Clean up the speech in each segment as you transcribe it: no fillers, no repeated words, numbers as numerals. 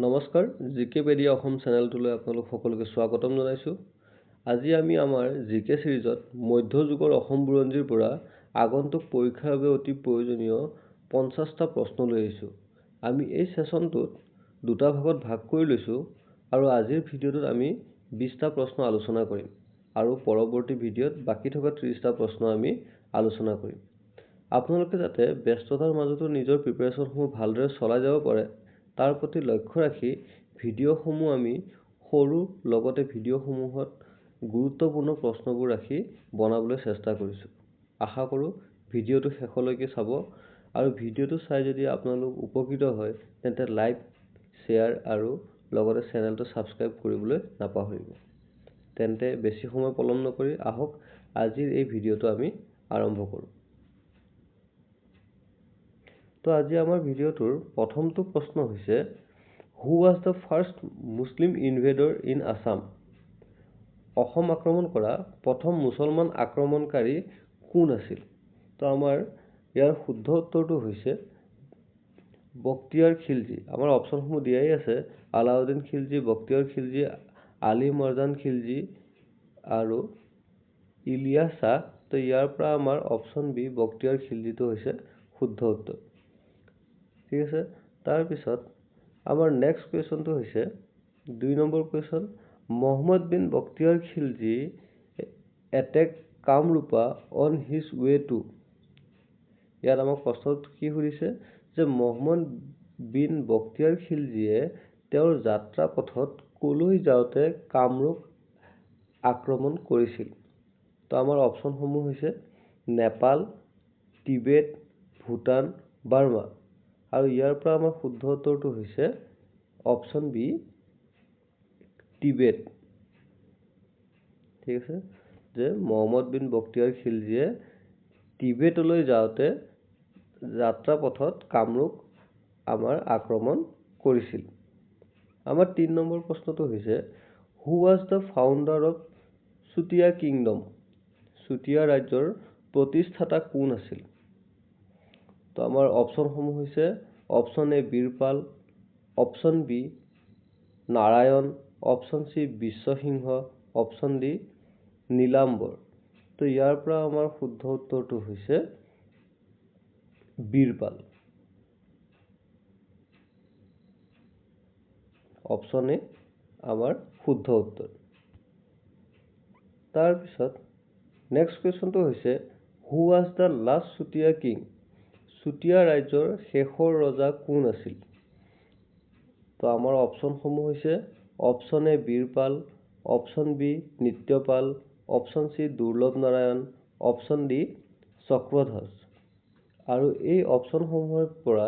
নমস্কাৰ, জিকেপেডিয়া অসম চেনেলটোলৈ আপোনালোক সকলোকে স্বাগতম জনাইছোঁ। আজি আমি আমাৰ জিকে সিৰিজত মধ্যযুগৰ অসম বুৰঞ্জীৰ পৰা আগন্তুক পৰীক্ষাৰ বাবে অতি প্ৰয়োজনীয় 50টা প্ৰশ্ন লৈ আহিছোঁ। আমি এই সেশনটোত দুটা ভাগত ভাগ কৰি লৈছোঁ আৰু আজিৰ ভিডিঅ'টোত আমি 20টা প্ৰশ্ন আলোচনা কৰিম আৰু পৰৱৰ্তী ভিডিঅ'ত বাকি থকা 30টা প্ৰশ্ন আমি আলোচনা কৰিম। আপোনালোকে যাতে ব্যস্ততাৰ মাজতো নিজৰ প্ৰিপাৰেচনসমূহ ভালদৰে চলাই যাব পাৰে তাৰ প্ৰতি লক্ষ্য ৰাখি ভিডিঅ'সমূহ আমি সৰু লগতে ভিডিঅ'সমূহত গুৰুত্বপূৰ্ণ প্ৰশ্নবোৰ ৰাখি বনাবলৈ চেষ্টা কৰিছোঁ। আশা কৰোঁ ভিডিঅ'টো শেষলৈকে চাব আৰু ভিডিঅ'টো চাই যদি আপোনালোক উপকৃত হয় তেন্তে লাইক, শ্বেয়াৰ আৰু লগতে চেনেলটো ছাবস্ক্ৰাইব কৰিবলৈ নাপাহৰিব। তেন্তে বেছি সময় পলম নকৰি আহক আজিৰ এই ভিডিঅ'টো আমি আৰম্ভ কৰোঁ। তো আজি আমাৰ ভিডিঅ'টোৰ প্ৰথমটো প্ৰশ্ন হৈছে who was the first Muslim invader in Assam? Asom আক্ৰমণ কৰা প্ৰথম মুছলমান আক্ৰমণকাৰী কোন আছিল? তো আমাৰ ইয়াৰ শুদ্ধ উত্তৰটো হৈছে বখতিয়াৰ খিলজী। আমাৰ অপশ্যনসমূহ দিয়াই আছে আলাউদ্দিন খিলজী, বখতিয়াৰ খিলজী, আলী মৰ্জান খিলজী আৰু ইলিয়াছ শ্বাহ। তো ইয়াৰ পৰা আমাৰ অপশ্যন বি বখতিয়াৰ খিলজীটো হৈছে শুদ্ধ উত্তৰ। ঠিক আছে, তাৰপিছত আমাৰ নেক্সট কুৱেশ্যনটো হৈছে 2 number question, Muhammad bin Bakhtiyar Khilji attack Kamrupa on his way to. ইয়াত আমাক প্ৰশ্নটো কি সুধিছে যে মহম্মদ বিন বখতিয়াৰ খিলজীয়ে তেওঁৰ যাত্ৰা পথত কলৈ যাওঁতে কামৰূপ আক্ৰমণ কৰিছিল? তো আমাৰ অপশ্যনসমূহ হৈছে নেপাল, টিবেট, ভূটান, বাৰ্মা আৰু ইয়াৰ পৰা আমাৰ শুদ্ধ উত্তৰটো হৈছে অপশ্যন বি টিবেট। ঠিক আছে, যে মহম্মদ বিন বখতিয়াৰ খিলজীয়ে টিবেটলৈ যাওঁতে যাত্ৰা পথত কামৰূপ আমাৰ আক্ৰমণ কৰিছিল। আমাৰ 3 নম্বৰ প্ৰশ্নটো হৈছে who was the founder of Chutiya kingdom? Chutiya ৰাজ্যৰ প্ৰতিষ্ঠাতা কোন আছিল? তো আমাৰ অপশ্যনসমূহ হৈছে option A Birpal, option B Narayan, option C Biswa Singha, option D Nilambar. তো ইয়াৰ পৰা আমাৰ শুদ্ধ উত্তৰটো হৈছে বীৰপাল। অপশ্যন এ আমাৰ শুদ্ধ উত্তৰ। তাৰপিছত নেক্সট কুৱেশ্যনটো হৈছে who was the last Chutiya king? Chutiya ৰাজ্যৰ শেষৰ ৰজা কোন আছিল? তো আমাৰ অপশ্যনসমূহ হৈছে option A Birpal, option B Nityapal, option C Durlabh Narayan, option D Chakradhwaj. আৰু এই অপশ্যনসমূহৰ পৰা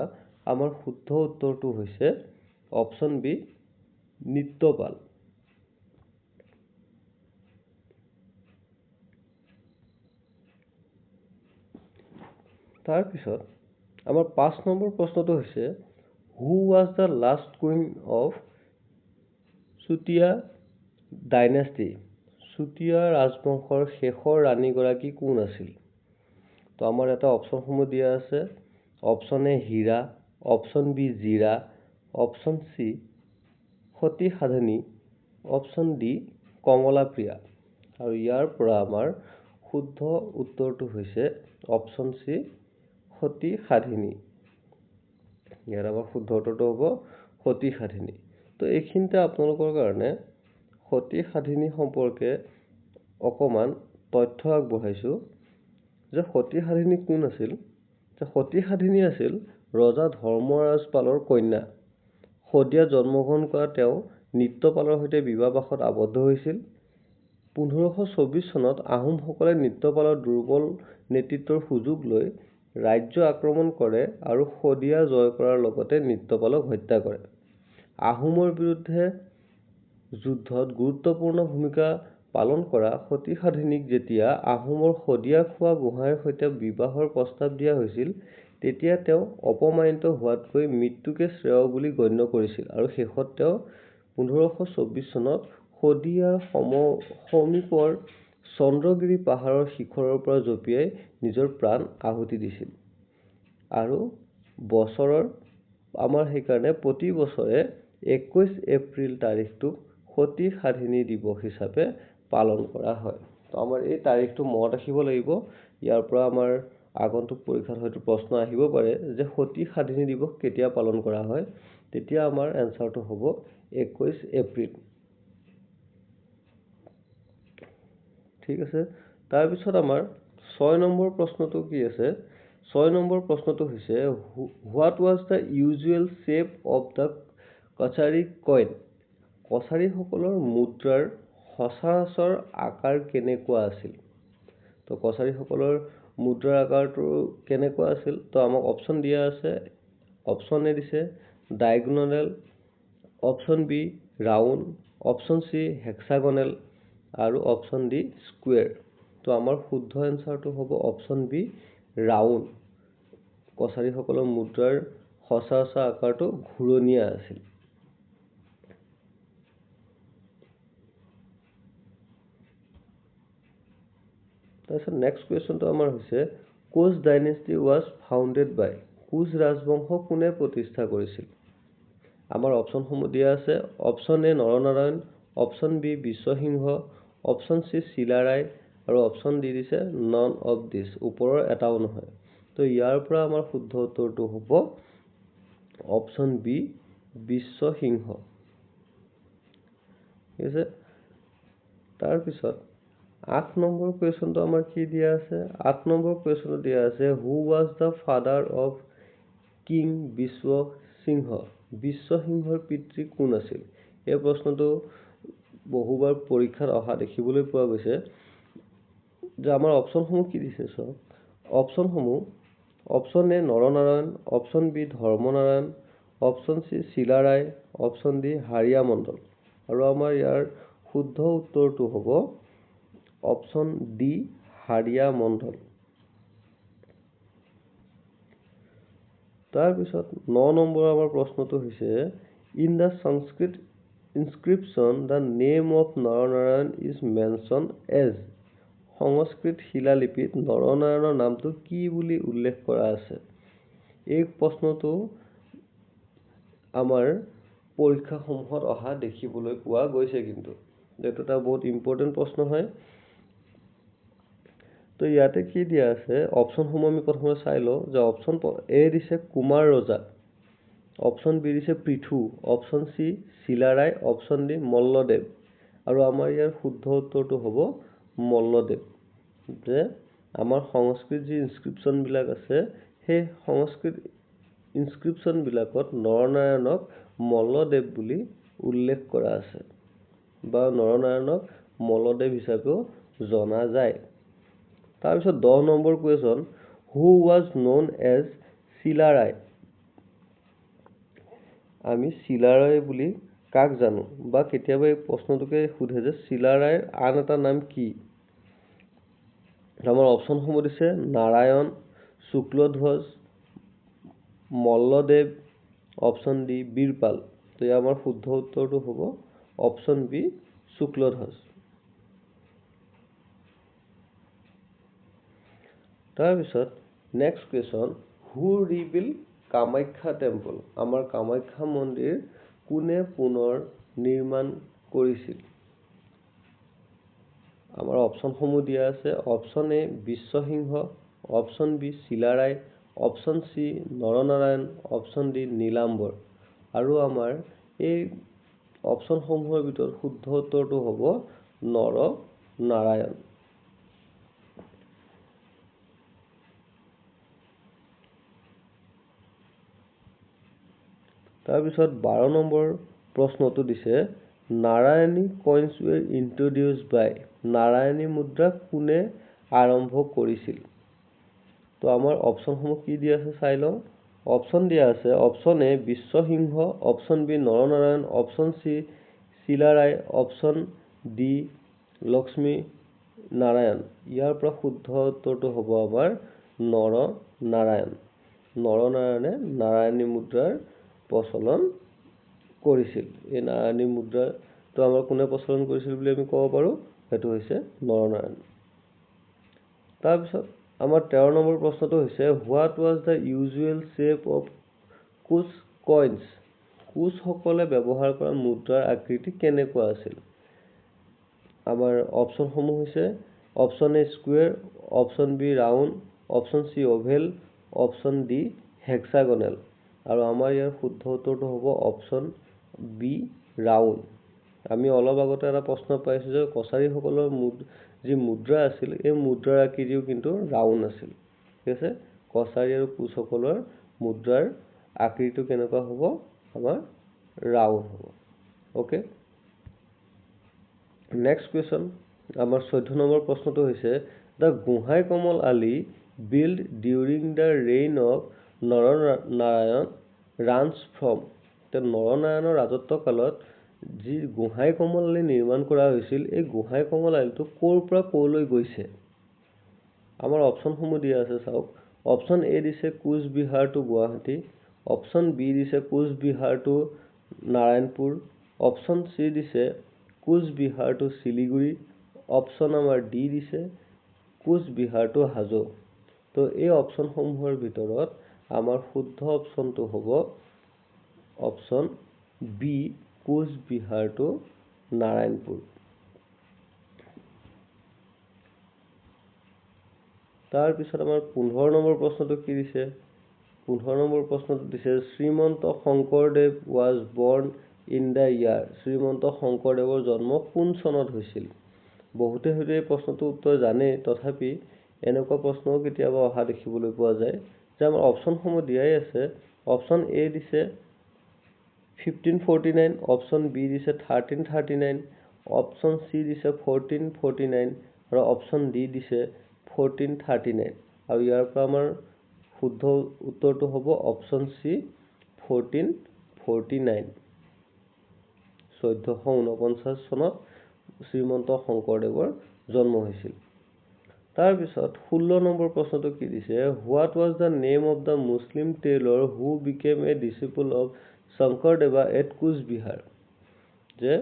আমাৰ শুদ্ধ উত্তৰটো হৈছে অপশ্যন বি নিত্যপাল। তাৰপিছত আমাৰ 5 নম্বৰ প্ৰশ্নটো হৈছে who was the last queen of Chutia dynasty? Chutia ৰাজবংশৰ শেষৰ ৰাণীগৰাকী কোন আছিল? তো আমাৰ এটা অপশ্যনসমূহ দিয়া আছে option A Hira, option B Jira, option C Sati Sadhani, option D Kamalapriya. আৰু ইয়াৰ পৰা আমাৰ শুদ্ধ উত্তৰটো হৈছে অপশ্যন চি সতী সাধিনী। ইয়াত আমাৰ শুদ্ধ উত্তৰটো হ'ব সতী সাধিনী। তো এইখিনিতে আপোনালোকৰ কাৰণে সতী সাধিনী সম্পৰ্কে অকণমান তথ্য আগবঢ়াইছোঁ যে সতী সাধিনী কোন আছিল? যে সতী সাধিনী আছিল ৰজা ধৰ্মৰাজ পালৰ কন্যা। শদিয়াত জন্মগ্ৰহণ কৰা তেওঁ নিত্যপালৰ সৈতে বিবাহপাশত আবদ্ধ হৈছিল। 1524 চনত আহোমসকলে নিত্যপালৰ দুৰ্বল নেতৃত্বৰ সুযোগ লৈ ৰাজ্য আক্ৰমণ কৰে আৰু শদিয়া জয় কৰাৰ লগতে নিত্যপালক হত্যা কৰে। আহোমৰ বিৰুদ্ধে যুদ্ধত গুৰুত্বপূৰ্ণ ভূমিকা পালন কৰা সতী সাধিনীক যেতিয়া আহোমৰ শদিয়া খোৱা গোহাঁইৰ সৈতে বিবাহৰ প্ৰস্তাৱ দিয়া হৈছিল তেতিয়া তেওঁ অপমানিত হোৱাতকৈ মৃত্যুকে শ্ৰেয় বুলি গণ্য কৰিছিল আৰু শেষত তেওঁ 1524 চনত শদিয়াৰ সমীপৰ চন্দ্ৰগিৰি পাহাৰৰ শিখৰৰ পৰা জঁপিয়াই নিজৰ প্ৰাণ আহুতি দিছিল। আৰু বছৰৰ আমাৰ সেইকাৰণে প্ৰতি বছৰে 21 এপ্ৰিল তাৰিখটোক সতী সাধিনী দিৱস হিচাপে পালন কৰা হয়। তো আমাৰ এই তাৰিখটো মনত ৰাখিব লাগিব। ইয়াৰ পৰা আমাৰ আগন্তুক পৰীক্ষাত হয়তো প্ৰশ্ন আহিব পাৰে যে সতী সাধিনী দিৱস কেতিয়া পালন কৰা হয়। তেতিয়া আমাৰ এনচাৰটো হ'ব 21 এপ্ৰিল। ঠিক আছে। তাৰপিছত আমাৰ 6 নম্বৰ প্ৰশ্নটো কি আছে? 6 নম্বৰ প্ৰশ্নটো হৈছে what was the usual shape of the Kachari coin? কছাৰীসকলৰ মুদ্ৰাৰ সচৰাচৰ আকাৰ কেনেকুৱা আছিল? তো কছাৰীসকলৰ মুদ্ৰাৰ আকাৰটো কেনেকুৱা আছিল? তো আমাক অপশ্যন দিয়া আছে। অপশ্যন এ দিছে diagonal, option B round, option C hexagonal আৰু অপশ্যন ডি স্কুৱেৰ। তো আমাৰ শুদ্ধ এনচাৰটো হ'ব অপশ্যন বি ৰাউণ্ড। কছাৰীসকলৰ মুদ্ৰাৰ সচৰাচৰ আকাৰটো ঘূৰণীয়া আছিল। তাৰপিছত নেক্সট কুৱেশ্যনটো আমাৰ হৈছে Koch dynasty was founded by? Koch ৰাজবংশ কোনে প্ৰতিষ্ঠা কৰিছিল? আমাৰ অপশ্যনসমূহ দিয়া আছে। Option A Naranarayan, option B Biswasingha, option C Chilarai আৰু অপশ্যন ডি দিছে নন অফ দিছ। ওপৰৰ এটাও নহয়। তো ইয়াৰ পৰা আমাৰ শুদ্ধ উত্তৰটো হ'ব অপশ্যন বি বিশ্বসিংহ। ঠিক আছে। তাৰপিছত 8 নম্বৰ কুৱেশ্যনটো আমাৰ কি দিয়া আছে? 8 নম্বৰ কুৱেশ্যনটো দিয়া আছে who was the father of king Biswa Singha? বিশ্বসিংহৰ পিতৃ কোন আছিল? এই প্ৰশ্নটো বহুবাৰ পৰীক্ষাত অহা দেখিবলৈ পোৱা গৈছে। যে আমাৰ অপশ্যনসমূহ কি দিছে চাওক। অপশ্যনসমূহ option A Naranarayan, option B Dharmanarayan, option C Chilarai, option D Hariya Mandal আৰু আমাৰ ইয়াৰ শুদ্ধ উত্তৰটো হ'ব অপশ্যন ডি হাড়িয়া মণ্ডল। তাৰপিছত 9 নম্বৰ আমাৰ প্ৰশ্নটো হৈছে in the Sanskrit inscription the name of Naranarayan is mention as? Sanskrit শিলালিপিত নৰনাৰায়ণৰ নামটো কি বুলি উল্লেখ কৰা আছে? এই প্ৰশ্নটো আমাৰ পৰীক্ষাসমূহত অহা দেখিবলৈ পোৱা গৈছে। কিন্তু এইটো এটা বহুত ইম্পৰ্টেণ্ট প্ৰশ্ন হয়। তো ইয়াতে কি দিয়া আছে? অপশ্যনসমূহ আমি প্ৰথমে চাই লওঁ যে অপশ্যন এ দিছে কুমাৰ ৰজা, অপশ্যন বি দিছে Prithu, option C Chilarai, option D Malladev আৰু আমাৰ ইয়াৰ শুদ্ধ উত্তৰটো হ'ব মল্লদেৱ। যে আমাৰ সংস্কৃত যি ইনস্ক্ৰিপশ্যনবিলাক আছে সেই সংস্কৃত ইনস্ক্ৰিপশ্যনবিলাকত নৰনাৰায়ণক মল্লদেৱ বুলি উল্লেখ কৰা আছে বা নৰনাৰায়ণক মল্লদেৱ হিচাপেও জনা যায়। তাৰপিছত 10 number question who was known as Chilarai? আমি চিলাৰায় বুলি কাক জানো? বা কেতিয়াবা এই প্ৰশ্নটোকে সোধে যে চিলাৰায়ৰ আন এটা নাম কি? আমাৰ অপশ্যনসমূহ দিছে নাৰায়ণ, শুক্লধ্বজ, মল্লদেৱ, অপশ্যন ডি বীৰপাল। তো আমাৰ শুদ্ধ উত্তৰটো হ'ব অপশ্যন বি শুক্লধ্বজ। তাৰপিছত নেক্সট কুৱেশ্যন হু ৰিবিল্ড কামাখ্যা টেম্পল? আমাৰ কামাখ্যা মন্দিৰ কোনে পুনৰ নিৰ্মাণ কৰিছিল? আমাৰ অপশ্যনসমূহ দিয়া আছে। Option A Biswa Singha, option B Chilarai, option C Naranarayan, option D Nilambar আৰু আমাৰ এই অপশ্যনসমূহৰ ভিতৰত শুদ্ধ উত্তৰটো হ'ব নৰনাৰায়ণ। তাৰপিছত 12 নম্বৰ প্ৰশ্নটো দিছে নাৰায়ণী কইনছ ৱেৰ ইন্ট্ৰডিউচড বাই? নাৰায়ণী মুদ্ৰা কোনে আৰম্ভ কৰিছিল? তো আমাৰ অপশ্যনসমূহ কি দিয়া আছে চাই লওঁ। অপশ্যন দিয়া আছে option A Biswa Singha, option B Naranarayan, option C Chilarai, option D Lakshmi Narayan. ইয়াৰ পৰা শুদ্ধ উত্তৰটো হ'ব আমাৰ নৰনাৰায়ণ। নৰনাৰায়ণে নাৰায়ণী মুদ্ৰাৰ প্ৰচলন কৰিছিল। এই নাৰায়ণী মুদ্ৰাটো আমাৰ কোনে প্ৰচলন কৰিছিল বুলি আমি ক'ব পাৰোঁ? সেইটো হৈছে নৰনাৰায়ণ। তাৰপিছত আমাৰ 13 নম্বৰ প্ৰশ্নটো হৈছে what was the usual shape of Koch coins? কোচসকলে ব্যৱহাৰ কৰা মুদ্ৰাৰ আকৃতি কেনেকুৱা আছিল? আমাৰ অপশ্যনসমূহ হৈছে option A square, option B round, option C oval, option D hexagonal. আৰু আমাৰ ইয়াৰ শুদ্ধ উত্তৰটো হ'ব অপশ্যন বি ৰাউণ্ড। আমি অলপ আগতে এটা প্ৰশ্ন পাইছোঁ যে কছাৰীসকলৰ যি মুদ্ৰা আছিল এই মুদ্ৰাৰ আকৃতিও কিন্তু ৰাউণ্ড আছিল। ঠিক আছে, কছাৰী আৰু কোচসকলৰ মুদ্ৰাৰ আকৃতিটো কেনেকুৱা হ'ব? আমাৰ ৰাউণ্ড হ'ব। অ'কে, নেক্সট কুৱেশ্যন, আমাৰ 14 নম্বৰ প্ৰশ্নটো হৈছে the Gohain Kamal Ali build during the reign of Naranarayan runs from. নৰনাৰায়ণৰ ৰাজত্ব কালত যি গোহাঁই কমল আলি নিৰ্মাণ কৰা হৈছিল এই গোহাঁই কমল আলিটো ক'ৰ পৰা ক'লৈ গৈছে? আমাৰ অপশ্যনসমূহ দিয়া আছে, চাওক। অপশ্যন এ দিছে Cooch Behar to Guwahati, option B দিছে Cooch Behar to Narayanpur, option C দিছে কোচবিহাৰ টু শিলিগুৰি, অপশ্যন আমাৰ ডি দিছে কোচবিহাৰ টু হাজো। তো এই অপশ্যনসমূহৰ ভিতৰত আমাৰ শুদ্ধ অপশ্যনটো হ'ব option B Coochbehar to Narayanpur. তাৰপিছত আমাৰ 15 নম্বৰ প্ৰশ্নটো কি দিছে? 15 নম্বৰ প্ৰশ্নটো দিছে শ্ৰীমন্ত শংকৰদেৱ ৱাজ বৰ্ণ ইন দ্য ইয়াৰ। শ্ৰীমন্ত শংকৰদেৱৰ জন্ম কোন চনত হৈছিল? বহুতে হয়তো এই প্ৰশ্নটোৰ উত্তৰ জানেই, তথাপি এনেকুৱা প্ৰশ্নও কেতিয়াবা অহা দেখিবলৈ পোৱা যায় যে আমাৰ অপশ্যনসমূহ দিয়াই আছে। অপশ্যন এ দিছে 1549, অপশ্যন বি দিছে 1339, অপশ্যন চি দিছে 1449 আৰু অপশ্যন ডি দিছে 1439। আৰু ইয়াৰ পৰা আমাৰ শুদ্ধ উত্তৰটো হ'ব অপশ্যন চি 1449। 1449 চনত শ্ৰীমন্ত শংকৰদেৱৰ জন্ম হৈছিল। তাৰপিছত 16 নম্বৰ প্ৰশ্নটো কি দিছে? What was the name of the Muslim tailor who became a disciple of Sankardeva at Cooch Behar. যে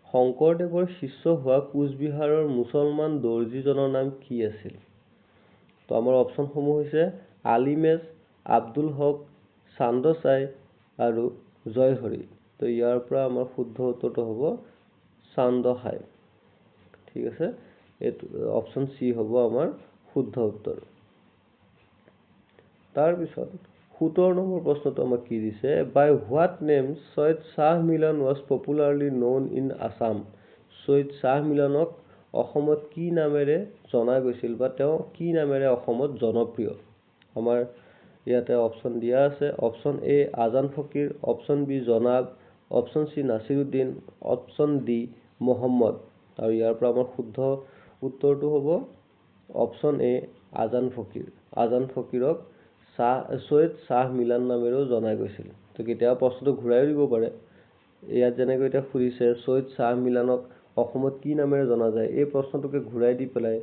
শংকৰদেৱৰ শিষ্য হোৱা কোচবিহাৰৰ মুছলমান দৰ্জীজনৰ নাম কি আছিল? তো আমাৰ অপশ্যনসমূহ হৈছে আলিমেজ, আব্দুল হক, চান্দচাই আৰু জয়হৰি। তো ইয়াৰ পৰা আমাৰ শুদ্ধ উত্তৰটো হ'ব চান্দহাই। ঠিক আছে, এইটো অপশ্যন চি হ'ব আমাৰ শুদ্ধ উত্তৰ। তাৰপিছত 17 নম্বৰ প্ৰশ্নটো আমাক কি দিছে? By what name Syed Shah Milan was popularly known in Assam. Syed Shah মিলনক অসমত কি নামেৰে জনা গৈছিল বা তেওঁ কি নামেৰে অসমত জনপ্ৰিয়? আমাৰ ইয়াতে অপশ্যন দিয়া আছে। Option A Azan Fakir, option B Janab, option C Nasiruddin, option D Mohammad. আৰু ইয়াৰ পৰা আমাৰ শুদ্ধ উত্তৰটো হ'ব অপশ্যন এ আজান ফকীৰ। আজান ফকীৰক চৈয়দ শ্বাহ মিলন নামেৰেও জনা গৈছিল। তো কেতিয়াবা প্ৰশ্নটো ঘূৰাইও দিব পাৰে। ইয়াত যেনেকৈ এতিয়া সুধিছে চৈয়দ শ্বাহ মিলনক অসমত কি নামেৰে জনা যায়, এই প্ৰশ্নটোকে ঘূৰাই দি পেলাই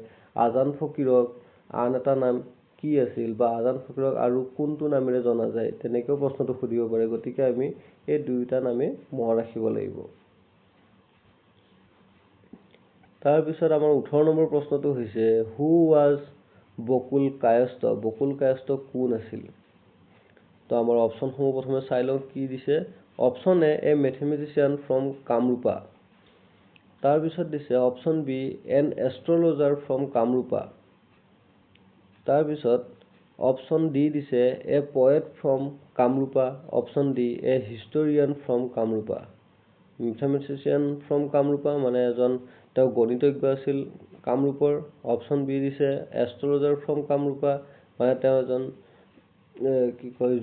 আজান ফকীৰক আন এটা নাম কি আছিল বা আজান ফকীৰক আৰু কোনটো নামেৰে জনা যায়, তেনেকৈও প্ৰশ্নটো সুধিব পাৰে। গতিকে আমি এই দুয়োটা নামেই মনত ৰাখিব লাগিব। তাৰপিছত আমাৰ 18 নম্বৰ প্ৰশ্নটো হৈছে হু ৱাজ বকুল কায়স্থ। বকুল কায়স্থ কোন আছিল? তো আমাৰ অপশ্যনসমূহ প্ৰথমে চাই লওঁ কি দিছে। Option A mathematician from Kamrupa. তাৰপিছত দিছে option B an astrologer from Kamrupa. তাৰপিছত অপশ্যন ডি দিছে a poet from Kamrupa. Option D a historian from Kamrupa. Mathematician from Kamrupa মানে তেওঁ গণিতজ্ঞ আছিল কামৰূপৰ। অপশ্যন বি দিছে এষ্ট্ৰলজাৰ ফ্ৰম কামৰূপা মানে তেওঁ এজন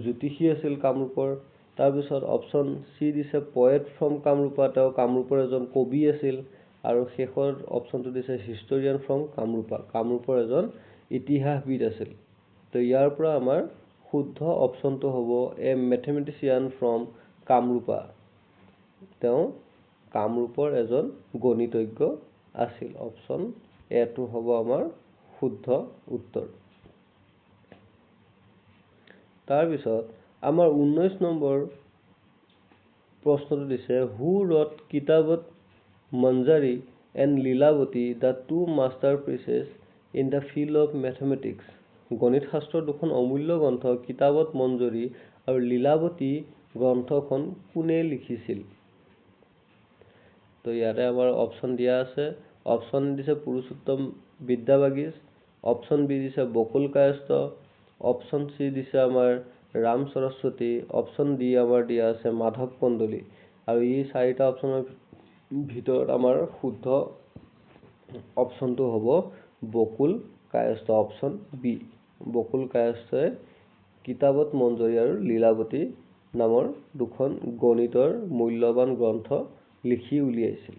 জ্যোতিষী আছিল কামৰূপৰ। তাৰপিছত অপশ্যন চি দিছে পয়েট ফ্ৰম কামৰূপা, তেওঁ কামৰূপৰ এজন কবি আছিল। আৰু শেষৰ অপশ্যনটো দিছে হিষ্টৰিয়ান ফ্ৰম কামৰূপা, কামৰূপৰ এজন ইতিহাসবিদ আছিল। তো ইয়াৰ পৰা আমাৰ শুদ্ধ অপশ্যনটো হ'ব এ মেথমেটিচিয়ান ফ্ৰম কামৰূপা, তেওঁ কামৰূপৰ এজন গণিতজ্ঞ আছিল। অপশ্যন এটো হ'ব আমাৰ শুদ্ধ উত্তৰ। তাৰপিছত আমাৰ 19 নম্বৰ প্ৰশ্নটো দিছে who wrote Kitabat Manjari and Lilavati the two masterpieces in the field of mathematics. গণিত শাস্ত্ৰৰ দুখন অমূল্য গ্ৰন্থ কিতাবত মঞ্জৰী আৰু লীলাৱতী গ্ৰন্থখন কোনে লিখিছিল? তো ইয়াতে আমাৰ অপশ্যন দিয়া আছে। অপশ্যন দিছে পুৰুষোত্তম বিদ্যাবাগীশ, অপশ্যন বি দিছে বকুল কায়স্থ, অপশ্যন চি দিছে আমাৰ ৰাম সৰস্বতী, অপশ্যন ডি আমাৰ দিয়া আছে মাধৱ কন্দলী। আৰু এই চাৰিটা অপশ্যনৰ ভিতৰত আমাৰ শুদ্ধ অপশ্যনটো হ'ব বকুল কায়স্থ, অপশ্যন বি। বকুল কায়স্থই কিতাবত মঞ্জৰী আৰু লীলাৱতী নামৰ দুখন গণিতৰ মূল্যৱান গ্ৰন্থ লিখি উলিয়াইছিল।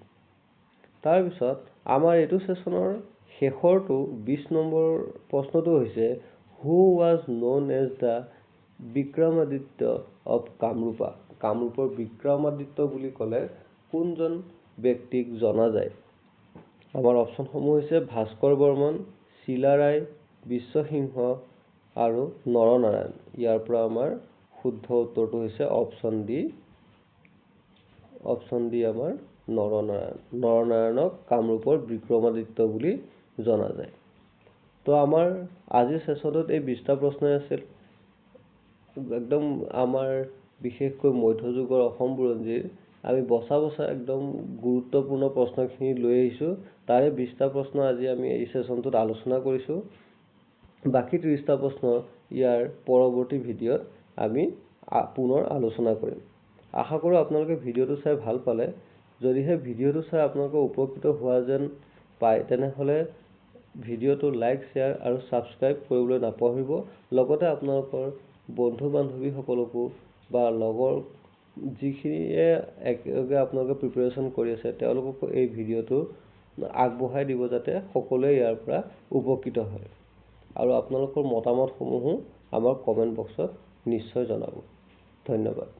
তাৰপিছত আমাৰ এইটো ছেশ্যনৰ শেষৰটো 20 নম্বৰ প্ৰশ্নটো হৈছে who was known as the Vikramaditya of Kamrupa? কামৰূপৰ বিক্ৰমাদিত্য বুলি ক'লে কোনজন ব্যক্তিক জনা যায়? আমাৰ অপশ্যনসমূহ হৈছে ভাস্কৰ বৰ্মন, চিলাৰায়, বিশ্বসিংহ আৰু নৰনাৰায়ণ। ইয়াৰ পৰা আমাৰ শুদ্ধ উত্তৰটো হৈছে অপশ্যন ডি। অপশ্যন ডি আমাৰ নৰনাৰায়ণ। নৰনাৰায়ণক কামৰূপৰ বিক্ৰমাদিত্য বুলি জনা যায়। তো আমাৰ আজিৰ ছেশ্যনটোত এই 20টা প্ৰশ্নই আছিল। একদম আমাৰ বিশেষকৈ মধ্যযুগৰ অসম বুৰঞ্জীৰ আমি বচা একদম গুৰুত্বপূৰ্ণ প্ৰশ্নখিনি লৈ আহিছোঁ। তাৰে 20টা প্ৰশ্ন আজি আমি এই ছেশ্যনটোত আলোচনা কৰিছোঁ। বাকী 30টা প্ৰশ্ন ইয়াৰ পৰৱৰ্তী ভিডিঅ'ত আমি পুনৰ আলোচনা কৰিম। আশা কৰোঁ আপোনালোকে ভিডিঅ'টো চাই ভাল পালে। যদিহে ভিডিঅ'টো চাই আপোনালোকে উপকৃত হোৱা যেন পায় তেনেহ'লে ভিডিঅ'টো লাইক, শ্বেয়াৰ আৰু ছাবস্ক্ৰাইব কৰিবলৈ নাপাহৰিব। লগতে আপোনালোকৰ বন্ধু বান্ধৱীসকলকো বা লগৰ যিখিনিয়ে একেলগে আপোনালোকে প্ৰিপেৰেশ্যন কৰি আছে তেওঁলোককো এই ভিডিঅ'টো আগবঢ়াই দিব যাতে সকলোৱে ইয়াৰ পৰা উপকৃত হয়। আৰু আপোনালোকৰ মতামতসমূহো আমাৰ কমেণ্ট বক্সত নিশ্চয় জনাব। ধন্যবাদ।